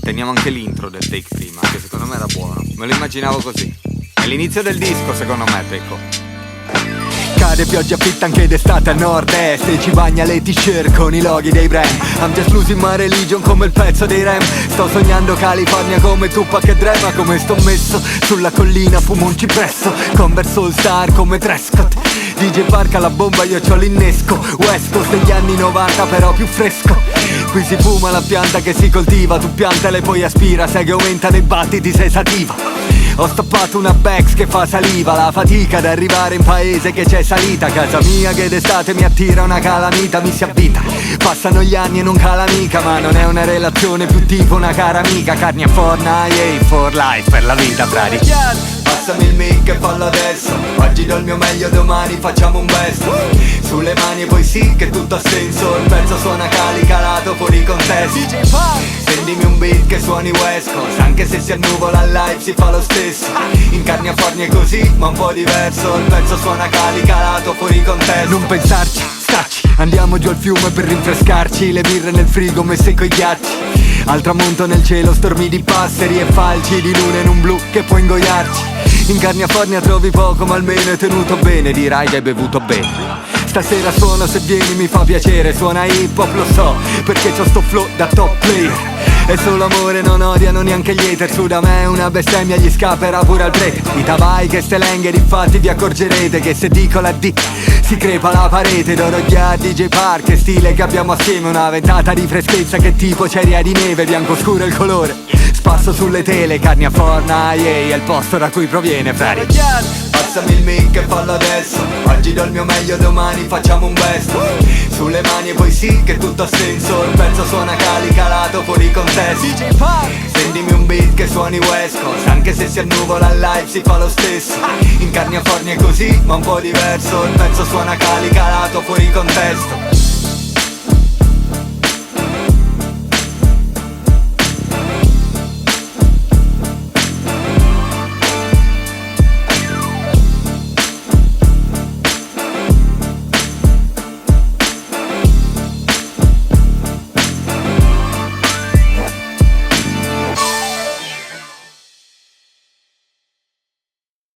Teniamo anche l'intro del take prima, che secondo me era buono. Me lo immaginavo così. È l'inizio del disco, secondo me, Pecco. Cade pioggia fitta anche d'estate a nord-est e ci bagna le t-shirt con i loghi dei brand. I'm just losing my religion come il pezzo dei Rem. Sto sognando California come Tupac e Dre. Ma come sto messo sulla collina fumo un cipresso. Converse all star come Trescott. DJ Park alla bomba io c'ho l'innesco. West Coast degli anni 90 però più fresco. Qui si fuma la pianta che si coltiva. Tu piantale poi aspira, sai che aumentano i battiti sei sativa. Ho stoppato una Bex che fa saliva. La fatica ad arrivare in paese che c'è salita. Casa mia che d'estate mi attira una calamita. Mi si avvita, passano gli anni e non cala mica. Ma non è una relazione, più tipo una cara amica. Carni a forna, yeah, for life, per la vita, frati. Passami il mic e fallo adesso. Oggi do il mio meglio, domani facciamo un besto. Sulle mani e poi sì che tutto ha senso. Il pezzo suona calato fuori contesto. Sentimi un beat che suoni West Coast. Anche se si annuvola al live si fa lo stesso. In carni a forni è così ma un po' diverso. Il pezzo suona calato fuori contesto. Non pensarci, starci, andiamo giù al fiume per rinfrescarci. Le birre nel frigo messe coi ghiacci. Al tramonto nel cielo stormi di passeri e falci di luna in un blu che può ingoiarci. In California trovi poco ma almeno è tenuto bene. Dirai che hai bevuto bene. Stasera suono, se vieni mi fa piacere. Suona hip hop, lo so, perché c'ho sto flow da top player. È solo amore, non odiano neanche gli hater. Su da me una bestemmia gli scapperà pure al prete. I tavai che ste lenghe, infatti vi accorgerete che se dico la D si crepa la parete. D'oro gli a DJ Park, è stile che abbiamo assieme. Una ventata di freschezza che tipo ceria di neve. Bianco scuro il colore, spasso sulle tele. Carni a forna, yeah, è il posto da cui proviene, frari. Passami il mic e fallo adesso. Oggi do il mio meglio, domani facciamo un besto. Sulle mani e poi sì che tutto ha senso. Il pezzo suona calato fuori contesto. Sentimi un beat che suoni West Coast. Anche se si annuvola al live si fa lo stesso. In carni a forni è così ma un po' diverso. Il pezzo suona calato fuori contesto.